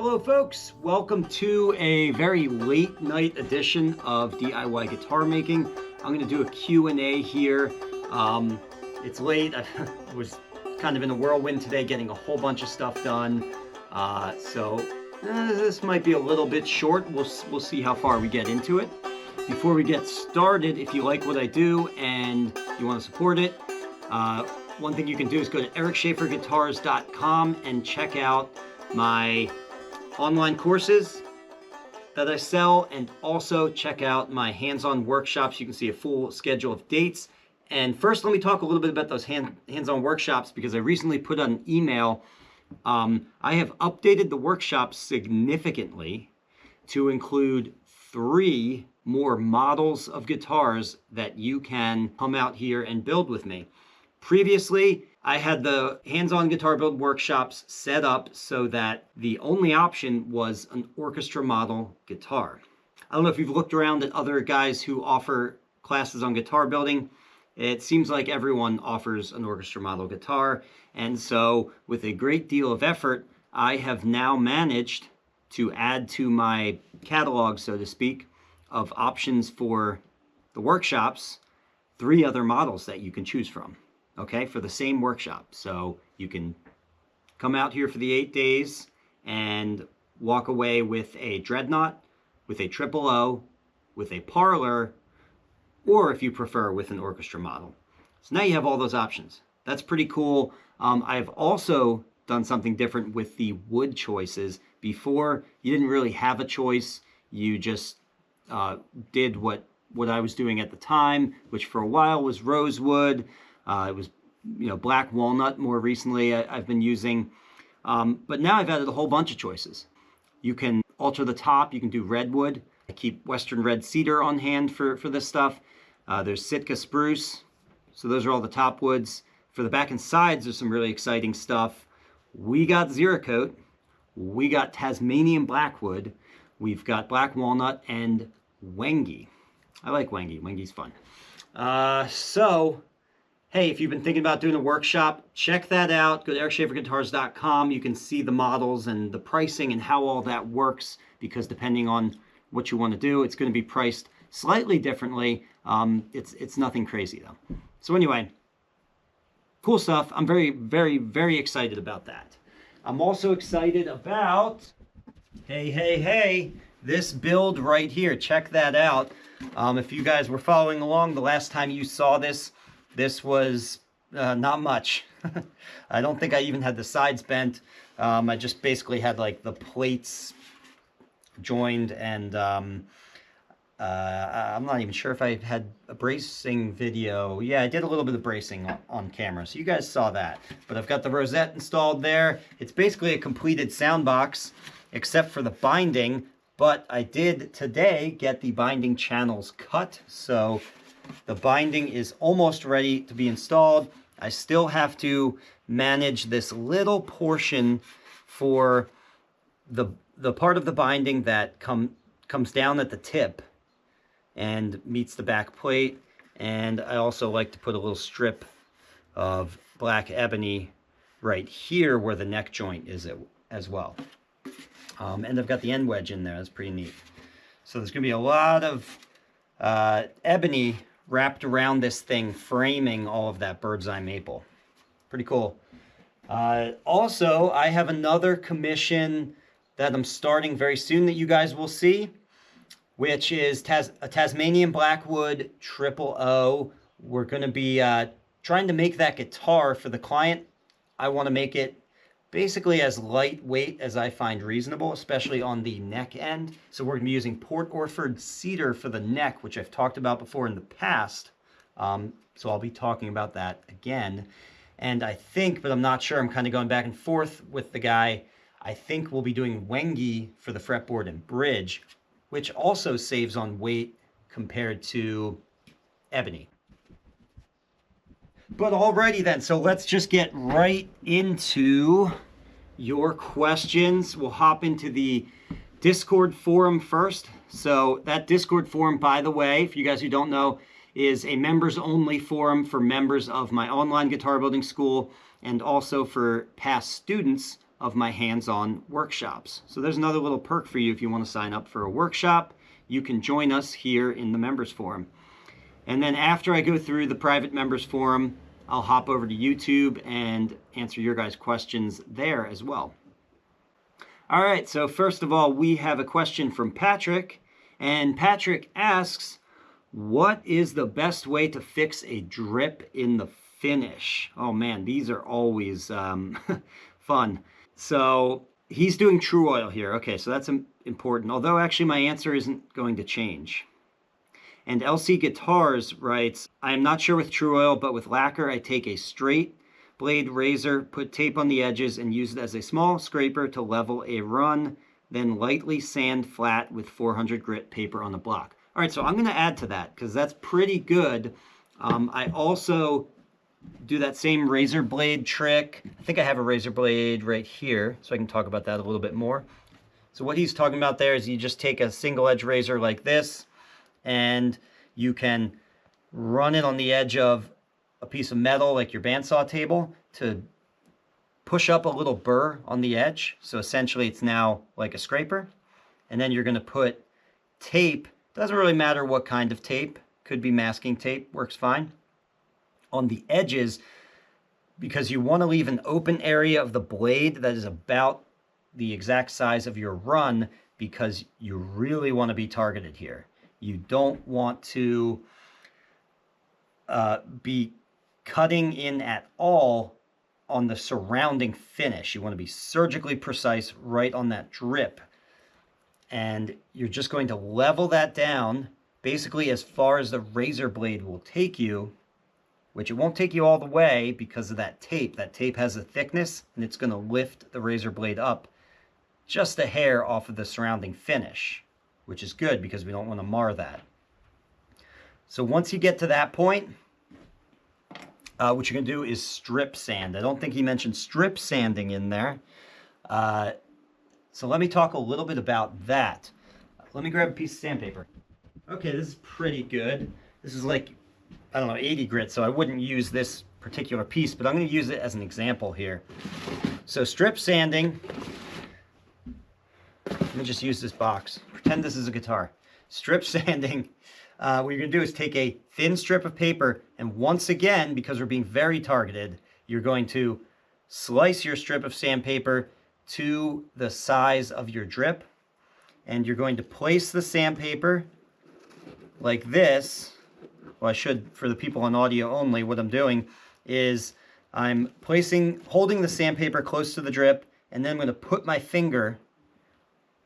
Hello folks, welcome to a very late night edition of DIY guitar making. I'm going to do a Q&A here. It's late. I was kind of in a whirlwind today getting a whole bunch of stuff done. This might be a little bit short. We'll see how far we get into it. Before we get started, if you like what I do and you want to support it, one thing you can do is go to ericschaferguitars.com and check out my online courses that I sell, and also check out my hands-on workshops. You can see a full schedule of dates. And first, let me talk a little bit about those hands-on workshops, because I recently put on an email. I have updated the workshops significantly to include 3 more models of guitars that you can come out here and build with me. Previously, I had the hands-on guitar build workshops set up so that the only option was an orchestra model guitar. I don't know if you've looked around at other guys who offer classes on guitar building. It seems like everyone offers an orchestra model guitar. And so with a great deal of effort, I have now managed to add to my catalog, so to speak, of options for the workshops, 3 other models that you can choose from. Okay, for the same workshop. So you can come out here for the 8 days and walk away with a dreadnought, with a triple O, with a parlor, or if you prefer, with an orchestra model. So now you have all those options. That's pretty cool. I've also done something different with the wood choices. Before, you didn't really have a choice. You just did what I was doing at the time, which for a while was rosewood. It was, black walnut more recently I've been using. But now I've added a whole bunch of choices. You can alter the top. You can do redwood. I keep Western red cedar on hand for this stuff. There's Sitka spruce. So those are all the top woods. For the back and sides, there's some really exciting stuff. We got Cerakote. We got Tasmanian blackwood. We've got black walnut and Wenge. I like Wenge. Wenge's fun. Hey, if you've been thinking about doing a workshop, check that out. Go to ericschaferguitars.com. You can see the models and the pricing and how all that works, because depending on what you want to do, it's going to be priced slightly differently. It's nothing crazy, though. So anyway, cool stuff. I'm very, very, very excited about that. I'm also excited about, hey, this build right here. Check that out. If you guys were following along, the last time you saw this was not much. I don't think I even had the sides bent. I just basically had like the plates joined, and I'm not even sure if I had a bracing video. Yeah, I did a little bit of bracing on camera, so you guys saw that. But I've got the Rosette installed there. It's basically a completed sound box, except for the binding. But I did today get the binding channels cut, so the binding is almost ready to be installed. I still have to manage this little portion for the part of the binding that comes down at the tip and meets the back plate. And I also like to put a little strip of black ebony right here where the neck joint is as well. And I've got the end wedge in there. That's pretty neat. So there's going to be a lot of ebony wrapped around this thing, framing all of that bird's eye maple. Pretty cool. Also, I have another commission that I'm starting very soon that you guys will see, which is a Tasmanian blackwood triple O. We're going to be trying to make that guitar for the client. I want to make it basically as lightweight as I find reasonable, especially on the neck end. So we're going to be using Port Orford cedar for the neck, which I've talked about before in the past. So I'll be talking about that again. And I think, but I'm not sure, I'm kind of going back and forth with the guy. I think we'll be doing Wenge for the fretboard and bridge, which also saves on weight compared to ebony. But alrighty then, so let's just get right into your questions. We'll hop into the Discord forum first. So that Discord forum, by the way, for you guys who don't know, is a members-only forum for members of my online guitar building school, and also for past students of my hands-on workshops. So there's another little perk for you if you want to sign up for a workshop. You can join us here in the members forum. And then after I go through the private members forum, I'll hop over to YouTube and answer your guys' questions there as well. All right, so first of all, we have a question from Patrick. And Patrick asks, what is the best way to fix a drip in the finish? Oh man, these are always fun. So he's doing True Oil here. Okay, so that's important. Although actually my answer isn't going to change. And LC Guitars writes, I am not sure with True Oil, but with lacquer, I take a straight blade razor, put tape on the edges, and use it as a small scraper to level a run, then lightly sand flat with 400 grit paper on the block. All right, so I'm going to add to that because that's pretty good. I also do that same razor blade trick. I think I have a razor blade right here, so I can talk about that a little bit more. So what he's talking about there is you just take a single edge razor like this, and you can run it on the edge of a piece of metal like your bandsaw table to push up a little burr on the edge. So essentially it's now like a scraper. And then you're going to put tape, doesn't really matter what kind of tape, could be masking tape, works fine, on the edges, because you want to leave an open area of the blade that is about the exact size of your run, because you really want to be targeted here. You don't want to be cutting in at all on the surrounding finish. You want to be surgically precise right on that drip. And you're just going to level that down basically as far as the razor blade will take you, which it won't take you all the way because of that tape. That tape has a thickness, and it's going to lift the razor blade up just a hair off of the surrounding finish, which is good because we don't want to mar that. So once you get to that point, what you're going to do is strip sand. I don't think he mentioned strip sanding in there. So let me talk a little bit about that. Let me grab a piece of sandpaper. Okay, this is pretty good. This is like, I don't know, 80 grit, so I wouldn't use this particular piece, but I'm going to use it as an example here. So strip sanding, let me just use this box. Pretend this is a guitar. Strip sanding, what you're going to do is take a thin strip of paper, and once again, because we're being very targeted, you're going to slice your strip of sandpaper to the size of your drip, and you're going to place the sandpaper like this. Well, I should, for the people on audio only, what I'm doing is I'm holding the sandpaper close to the drip, and then I'm going to put my finger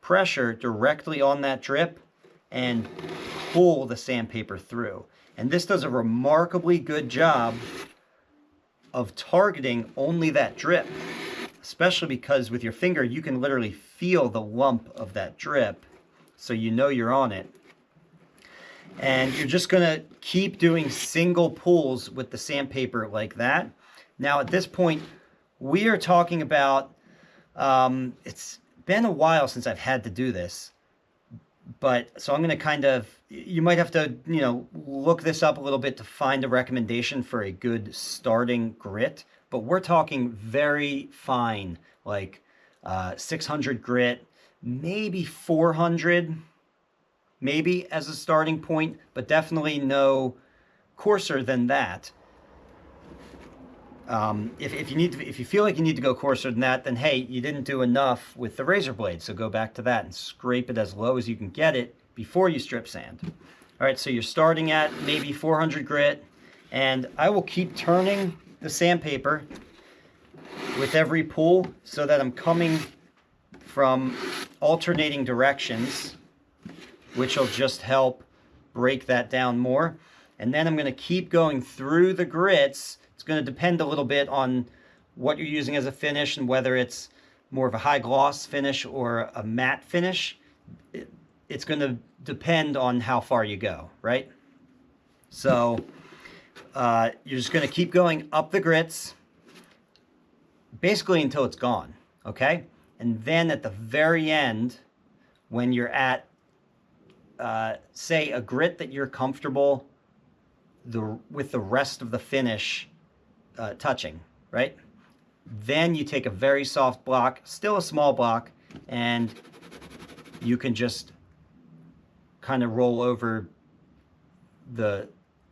pressure directly on that drip and pull the sandpaper through. And this does a remarkably good job of targeting only that drip, especially because with your finger you can literally feel the lump of that drip, so you know you're on it. And you're just going to keep doing single pulls with the sandpaper like that. Now at this point we are talking about, it's been a while since I've had to do this, but so I'm going to kind of, you might have to, look this up a little bit to find a recommendation for a good starting grit, but we're talking very fine, like 600 grit, maybe 400, maybe as a starting point, but definitely no coarser than that. If you feel like you need to go coarser than that, then hey, you didn't do enough with the razor blade, so go back to that and scrape it as low as you can get it before you strip sand. All right, so you're starting at maybe 400 grit, and I will keep turning the sandpaper with every pull so that I'm coming from alternating directions, which will just help break that down more. And then I'm going to keep going through the grits. It's going to depend a little bit on what you're using as a finish and whether it's more of a high gloss finish or a matte finish. It's going to depend on how far you go, right? So you're just going to keep going up the grits basically until it's gone, okay? And then at the very end, when you're at, say, a grit that you're comfortable with the rest of the finish touching, right? Then you take a very soft block, still a small block, and you can just kind of roll over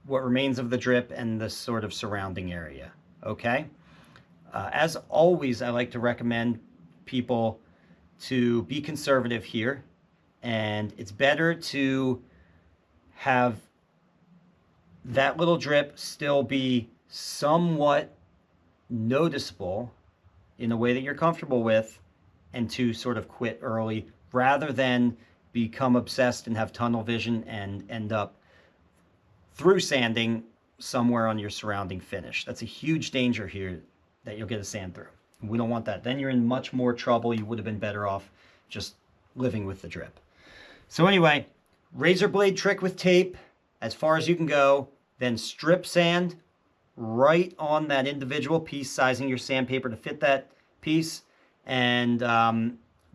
what remains of the drip and the sort of surrounding area, okay? As always, I like to recommend people to be conservative here, and it's better to have that little drip still be somewhat noticeable in a way that you're comfortable with, and to sort of quit early rather than become obsessed and have tunnel vision and end up through sanding somewhere on your surrounding finish. That's a huge danger here, that you'll get a sand through. We don't want that. Then you're in much more trouble. You would have been better off just living with the drip. So anyway, razor blade trick with tape as far as you can go, then strip sand right on that individual piece, sizing your sandpaper to fit that piece, and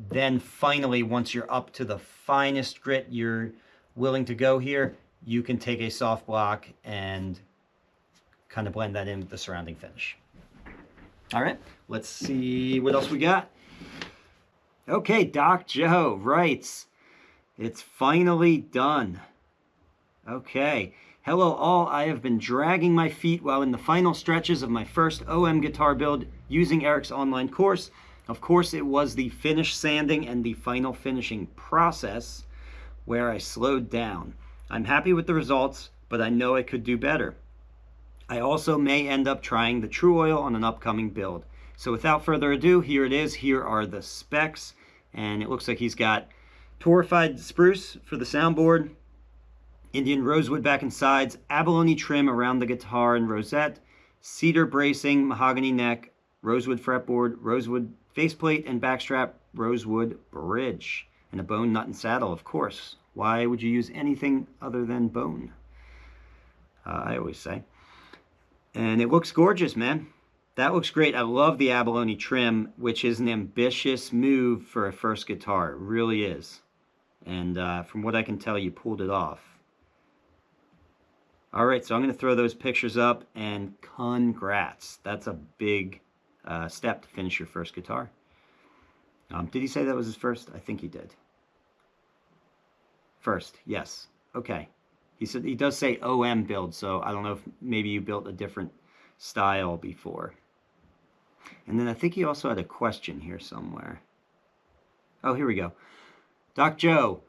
then finally, once you're up to the finest grit you're willing to go here, you can take a soft block and kind of blend that in with the surrounding finish. All right, let's see what else we got. Okay, Doc Joe writes, it's finally done. Okay. Hello all, I have been dragging my feet while in the final stretches of my first OM guitar build using Eric's online course. Of course, it was the finish sanding and the final finishing process where I slowed down. I'm happy with the results, but I know I could do better. I also may end up trying the True Oil on an upcoming build. So without further ado, here it is. Here are the specs, and it looks like he's got torrefied spruce for the soundboard, Indian rosewood back and sides, abalone trim around the guitar and rosette, cedar bracing, mahogany neck, rosewood fretboard, rosewood faceplate and backstrap, rosewood bridge, and a bone nut and saddle, of course. Why would you use anything other than bone? I always say. And it looks gorgeous, man. That looks great. I love the abalone trim, which is an ambitious move for a first guitar. It really is. And from what I can tell, you pulled it off. All right, so I'm going to throw those pictures up, and congrats. That's a big step to finish your first guitar. Did he say that was his first? I think he did. First, yes. Okay. He said he does say OM build, so I don't know if maybe you built a different style before. And then I think he also had a question here somewhere. Oh, here we go. Doc Joe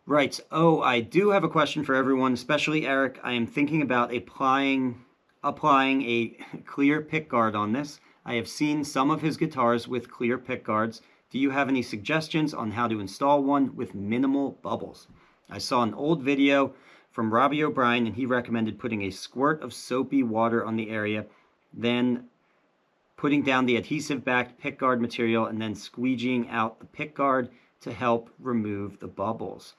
writes, oh, I do have a question for everyone, especially Eric. I am thinking about applying a clear pickguard on this. I have seen some of his guitars with clear pickguards. Do you have any suggestions on how to install one with minimal bubbles? I saw an old video from Robbie O'Brien, and he recommended putting a squirt of soapy water on the area, then putting down the adhesive-backed pickguard material, and then squeegeeing out the pickguard to help remove the bubbles.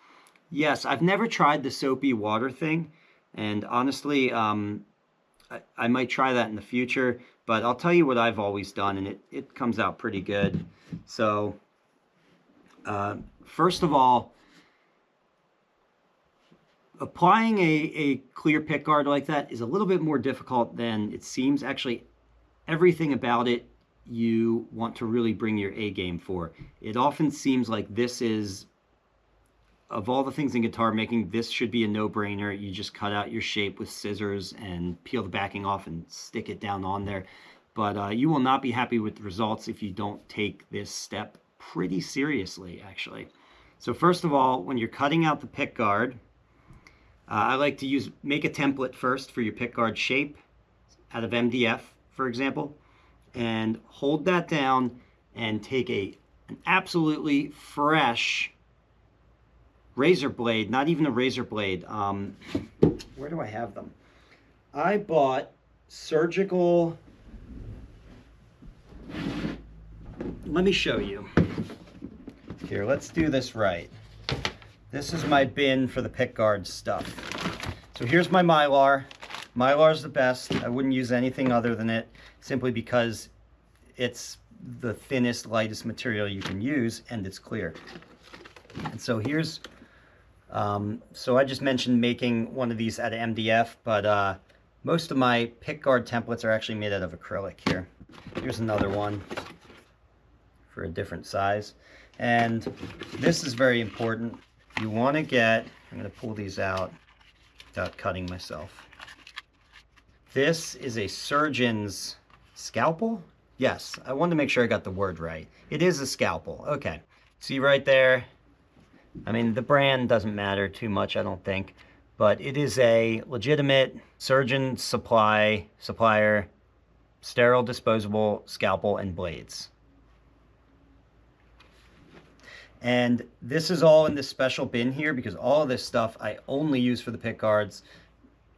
Yes, I've never tried the soapy water thing, and honestly, I might try that in the future, but I'll tell you what I've always done, and it comes out pretty good. So, first of all, applying a clear pickguard like that is a little bit more difficult than it seems. Actually, everything about it you want to really bring your A game for. It often seems like this is, of all the things in guitar making, this should be a no-brainer. You just cut out your shape with scissors and peel the backing off and stick it down on there. But you will not be happy with the results if you don't take this step pretty seriously, actually. So first of all, when you're cutting out the pickguard, I like to make a template first for your pickguard shape out of MDF, for example, and hold that down and take an absolutely fresh razor blade, not even a razor blade. Where do I have them? I bought surgical, let me show you. Here, let's do this right. This is my bin for the pickguard stuff. So here's my Mylar. Mylar's the best. I wouldn't use anything other than it, simply because it's the thinnest, lightest material you can use, and it's clear. And so here's, so I just mentioned making one of these out of MDF, but most of my pickguard templates are actually made out of acrylic here. Here's another one for a different size. And this is very important. You want to get, I'm going to pull these out without cutting myself. This is a surgeon's scalpel? Yes, I wanted to make sure I got the word right. It is a scalpel. Okay. See right there? I mean, the brand doesn't matter too much, I don't think. But it is a legitimate surgeon supplier, sterile disposable scalpel and blades. And this is all in this special bin here because all of this stuff I only use for the pickguards.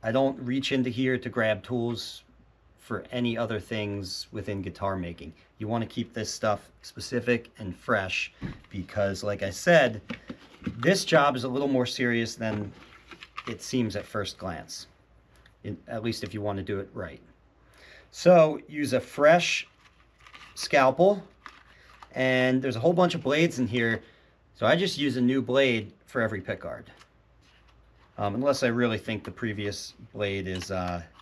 I don't reach into here to grab tools for any other things within guitar making. You want to keep this stuff specific and fresh because, like I said, this job is a little more serious than it seems at first glance, at least if you want to do it right. So use a fresh scalpel, and there's a whole bunch of blades in here, so I just use a new blade for every pickguard. Unless I really think the previous blade is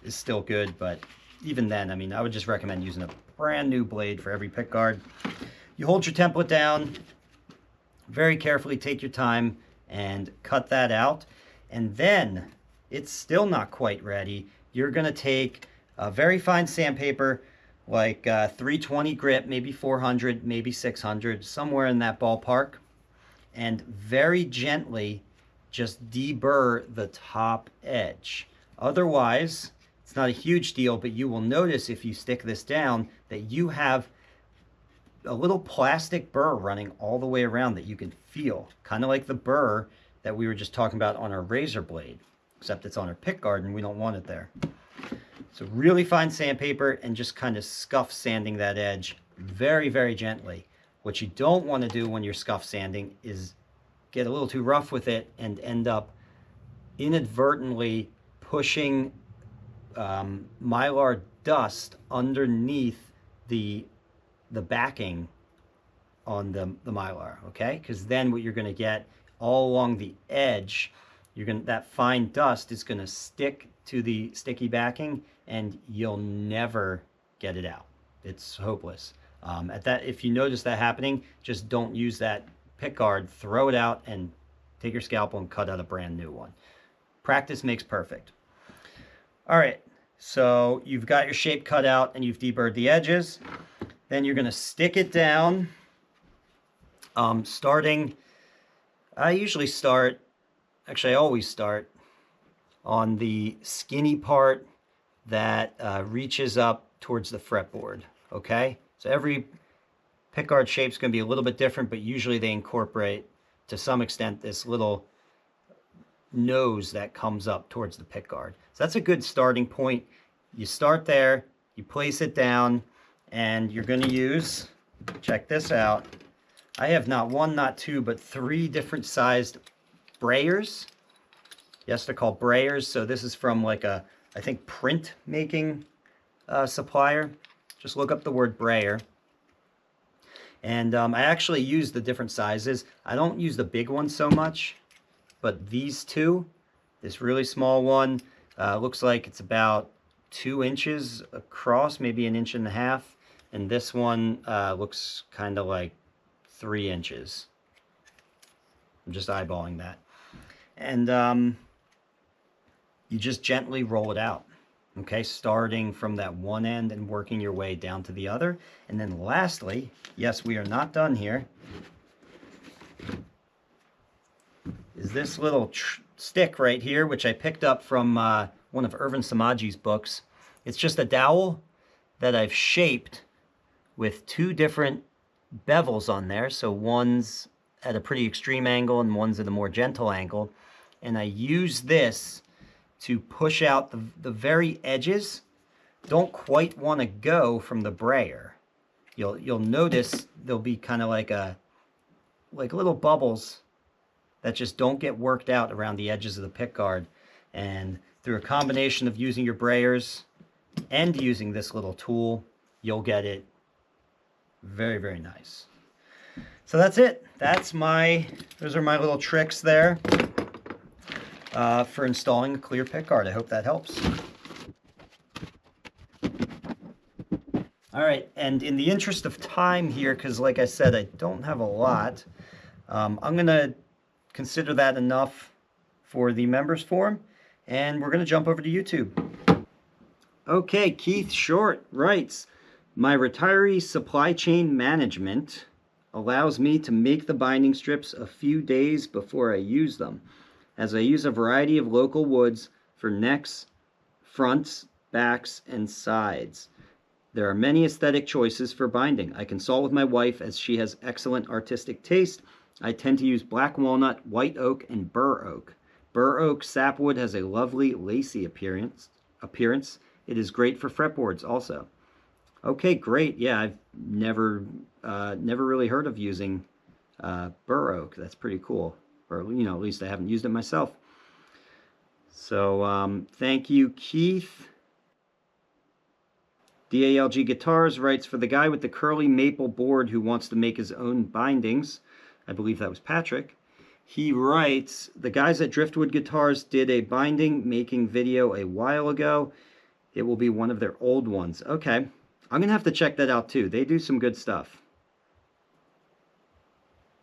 still good, but even then, I mean, I would just recommend using a brand new blade for every pickguard. You hold your template down, very carefully take your time and cut that out. And then it's still not quite ready. You're gonna take a very fine sandpaper, like 320 grit, maybe 400, maybe 600, somewhere in that ballpark, and very gently just deburr the top edge. Otherwise, it's not a huge deal, but you will notice if you stick this down that you have a little plastic burr running all the way around that you can feel, kind of like the burr that we were just talking about on our razor blade, except it's on our pickguard and we don't want it there. So really fine sandpaper and just kind of scuff sanding that edge very, very gently. What you don't want to do when you're scuff sanding is get a little too rough with it and end up inadvertently pushing Mylar dust underneath the backing on the Mylar, okay? Because then what you're going to get all along the edge, that fine dust is going to stick to the sticky backing, and you'll never get it out. It's hopeless. If you notice that happening, just don't use that pickguard. Throw it out and take your scalpel and cut out a brand new one. Practice makes perfect. All right, so you've got your shape cut out and you've deburred the edges. Then you're going to stick it down, starting, I always start on the skinny part that reaches up towards the fretboard, okay? So every pickguard shape is going to be a little bit different, but usually they incorporate, to some extent, this little nose that comes up towards the pickguard. So that's a good starting point. You start there, you place it down, and you're going to use, check this out, I have not one, not two, but 3 different sized brayers. Yes, they're called brayers. So this is from like a, I think, print making supplier. Just look up the word brayer. And I actually use the different sizes. I don't use the big one so much, but these two, this really small one, looks like it's about 2 inches across, maybe 1.5 inches. And this one looks kind of like 3 inches. I'm just eyeballing that. And you just gently roll it out. Okay, starting from that one end and working your way down to the other. And then lastly, yes, we are not done here, is this little stick right here, which I picked up from one of Irvin Samaji's books. It's just a dowel that I've shaped with 2 different bevels on there. So one's at a pretty extreme angle and one's at a more gentle angle. And I use this to push out the very edges. Don't quite want to go from the brayer. You'll notice there'll be kind of like little bubbles that just don't get worked out around the edges of the pickguard. And through a combination of using your brayers and using this little tool, you'll get it very, very nice. So that's it. Those are my little tricks there for installing a clear pickguard. I hope that helps. All right, and in the interest of time here, because like I said, I don't have a lot, I'm going to consider that enough for the members forum, and we're going to jump over to YouTube. Okay, Keith Short writes, my retiree supply chain management allows me to make the binding strips a few days before I use them, as I use a variety of local woods for necks, fronts, backs, and sides. There are many aesthetic choices for binding. I consult with my wife as she has excellent artistic taste. I tend to use black walnut, white oak, and bur oak. Bur oak sapwood has a lovely lacy appearance. It is great for fretboards also. Okay, great. Yeah, I've never really heard of using bur oak. That's pretty cool. Or, you know, at least I haven't used it myself. So thank you, Keith. DALG Guitars writes, for the guy with the curly maple board who wants to make his own bindings, I believe that was Patrick, he writes, the guys at Driftwood Guitars did a binding making video a while ago. It will be one of their old ones. Okay, I'm going to have to check that out too. They do some good stuff.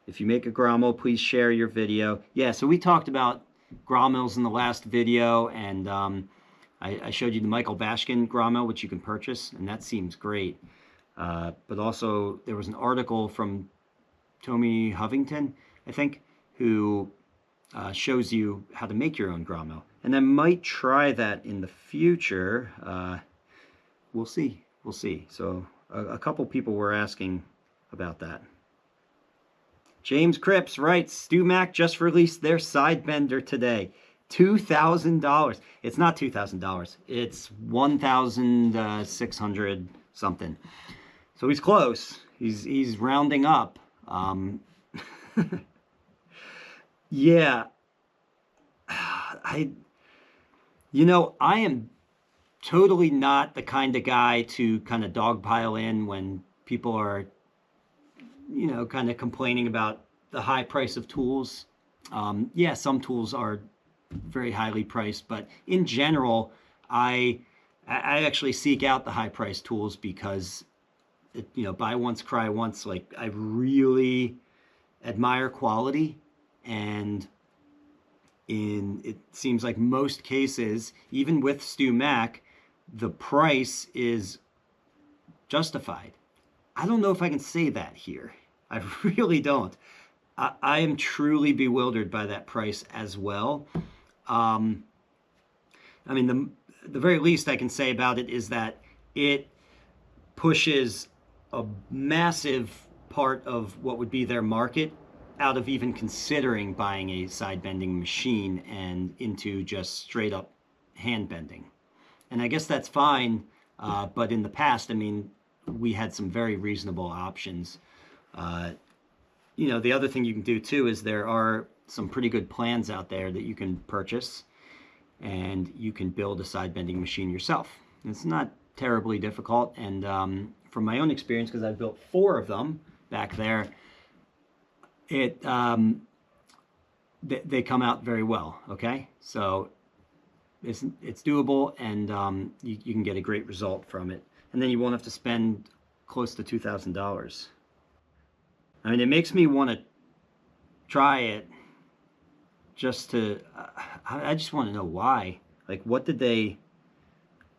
If you make a grommet, please share your video. Yeah, so we talked about grommets in the last video, and I showed you the Michael Bashkin grommet, which you can purchase, and that seems great. But also, there was an article from Tommy Hovington, I think, who shows you how to make your own grommet. And I might try that in the future. We'll see. We'll see. So a couple people were asking about that. James Cripps writes, Stu Mac just released their side bender today. $2,000. It's not $2,000. It's $1,600 something. So he's close. He's rounding up. Yeah. I am totally not the kind of guy to kind of dogpile in when people are, you know, kind of complaining about the high price of tools. Yeah, some tools are very highly priced, but in general, I actually seek out the high priced tools because, buy once, cry once. Like, I really admire quality, and it seems like most cases, even with Stu Mac, the price is justified. I don't know if I can say that here. I really don't. I am truly bewildered by that price as well. I mean, the very least I can say about it is that it pushes a massive part of what would be their market out of even considering buying a side bending machine and into just straight up hand bending. And I guess that's fine, but in the past, I mean, we had some very reasonable options. The other thing you can do too is there are some pretty good plans out there that you can purchase, and you can build a side bending machine yourself. It's not terribly difficult, and from my own experience, because I've built 4 of them back there, they come out very well. Okay, so it's doable, and you can get a great result from it, and then you won't have to spend close to $2,000. I mean, it makes me want to try it just to, I just want to know why. Like, what did they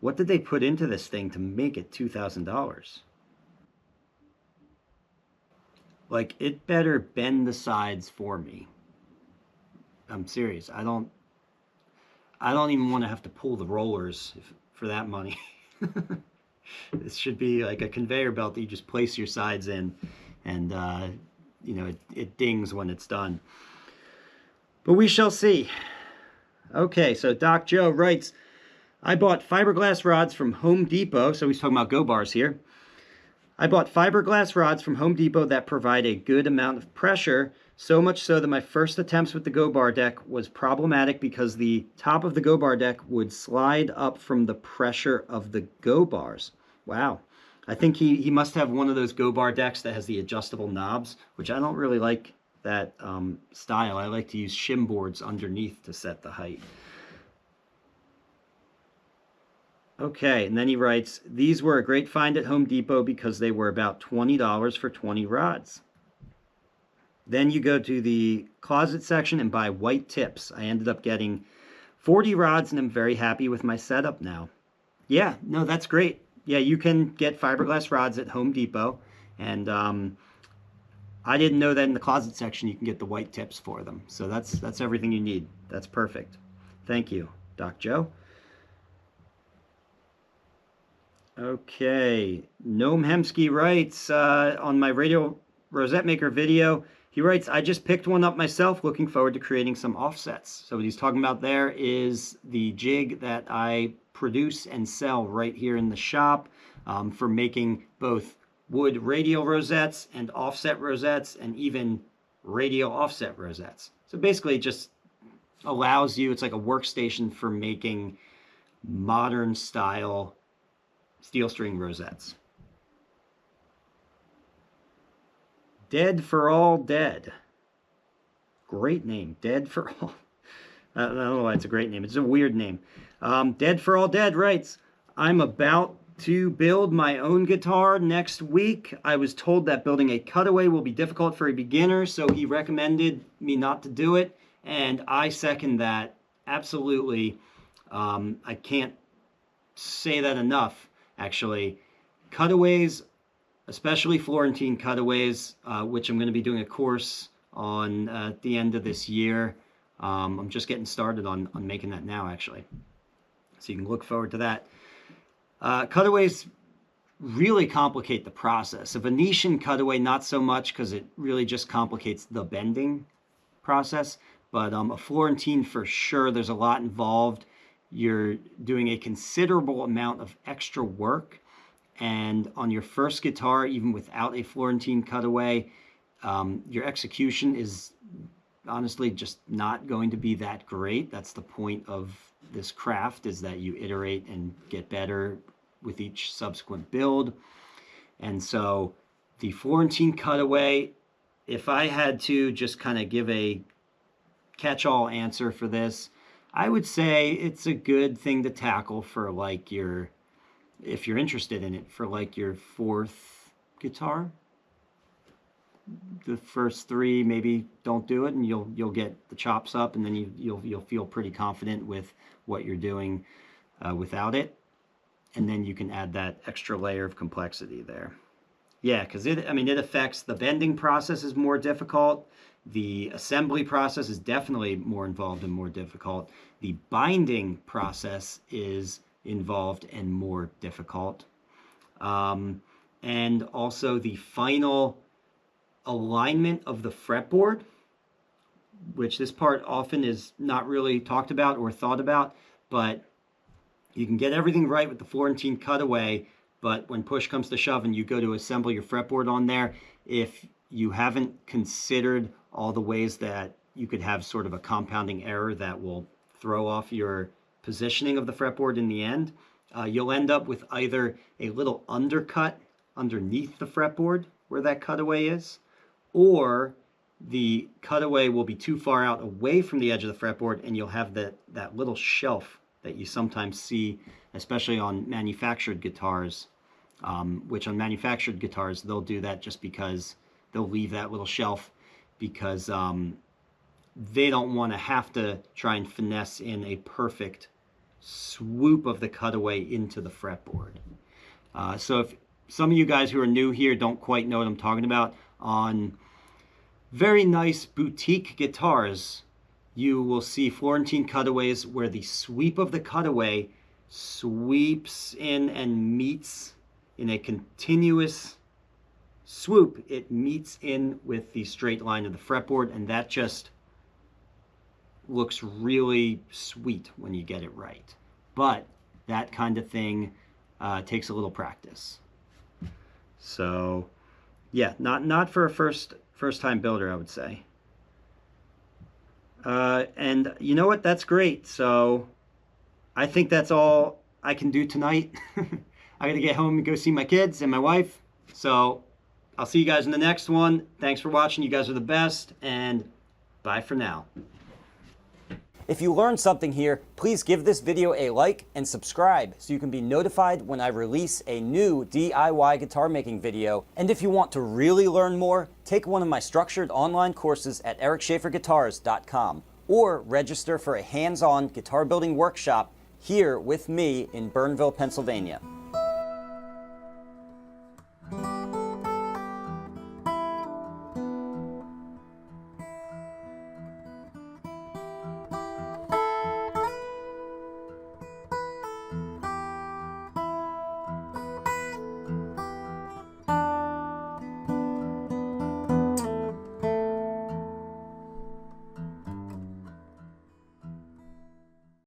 put into this thing to make it $2,000? Like, it better bend the sides for me. I'm serious. I don't even want to have to pull the rollers for that money. This should be like a conveyor belt that you just place your sides in, and it dings when it's done. But we shall see. Okay, so Doc Joe writes, I bought fiberglass rods from Home Depot. So he's talking about go bars here. I bought fiberglass rods from Home Depot that provide a good amount of pressure, so much so that my first attempts with the go bar deck was problematic because the top of the go bar deck would slide up from the pressure of the go bars. Wow. I think he must have one of those go bar decks that has the adjustable knobs, which I don't really like that style. I like to use shim boards underneath to set the height. Okay, and then he writes, these were a great find at Home Depot because they were about $20 for 20 rods. Then you go to the closet section and buy white tips. I ended up getting 40 rods and I'm very happy with my setup now. Yeah, no, that's great. Yeah, you can get fiberglass rods at Home Depot. And I didn't know that in the closet section you can get the white tips for them. So that's everything you need. That's perfect. Thank you, Doc Joe. Okay, Noam Hemsky writes on my Radial Rosette Maker video, he writes, I just picked one up myself, looking forward to creating some offsets. So what he's talking about there is the jig that I produce and sell right here in the shop for making both wood radial rosettes and offset rosettes and even radial offset rosettes. So basically it just allows you, it's like a workstation for making modern style steel string rosettes. Dead for All Dead. Great name. Dead for All. I don't know why it's a great name. It's a weird name. Dead for All Dead writes, I'm about to build my own guitar next week. I was told that building a Cutaway will be difficult for a beginner, so he recommended me not to do it, and I second that absolutely. I can't say that enough, actually. Cutaways, especially Florentine cutaways, which I'm going to be doing a course on at the end of this year. I'm just getting started on making that now, actually. So you can look forward to that. Cutaways really complicate the process. A Venetian cutaway, not so much, because it really just complicates the bending process. But a Florentine, for sure, there's a lot involved. You're doing a considerable amount of extra work. And on your first guitar, even without a Florentine cutaway, your execution is honestly just not going to be that great. That's the point of this craft, is that you iterate and get better with each subsequent build. And so the Florentine cutaway, if I had to just kind of give a catch-all answer for this, I would say it's a good thing to tackle for like your, if you're interested in it, for like your fourth guitar. The first three maybe don't do it, and you'll get the chops up, and then you'll feel pretty confident with what you're doing without it, and then you can add that extra layer of complexity there. Yeah, because it affects the bending process is more difficult. The assembly process is definitely more involved and more difficult. The binding process is involved and more difficult. And also the final alignment of the fretboard, which this part often is not really talked about or thought about, but you can get everything right with the Florentine cutaway, but when push comes to shove and you go to assemble your fretboard on there, if you haven't considered all the ways that you could have sort of a compounding error that will throw off your positioning of the fretboard in the end, you'll end up with either a little undercut underneath the fretboard where that cutaway is, or the cutaway will be too far out away from the edge of the fretboard, and you'll have that little shelf that you sometimes see, especially on manufactured guitars, which on manufactured guitars, they'll do that just because they'll leave that little shelf because they don't want to have to try and finesse in a perfect swoop of the cutaway into the fretboard. So if some of you guys who are new here don't quite know what I'm talking about, on very nice boutique guitars, you will see Florentine cutaways where the sweep of the cutaway sweeps in and meets in a continuous swoop. It meets in with the straight line of the fretboard, and that just looks really sweet when you get it right. But that kind of thing takes a little practice. So yeah, not for a first time builder, I would say. And you know what? That's great. So I think that's all I can do tonight. I gotta get home and go see my kids and my wife. So I'll see you guys in the next one. Thanks for watching. You guys are the best, and bye for now. If you learned something here, please give this video a like and subscribe so you can be notified when I release a new DIY guitar making video. And if you want to really learn more, take one of my structured online courses at ericschaferguitars.com or register for a hands-on guitar building workshop here with me in Burnville, Pennsylvania.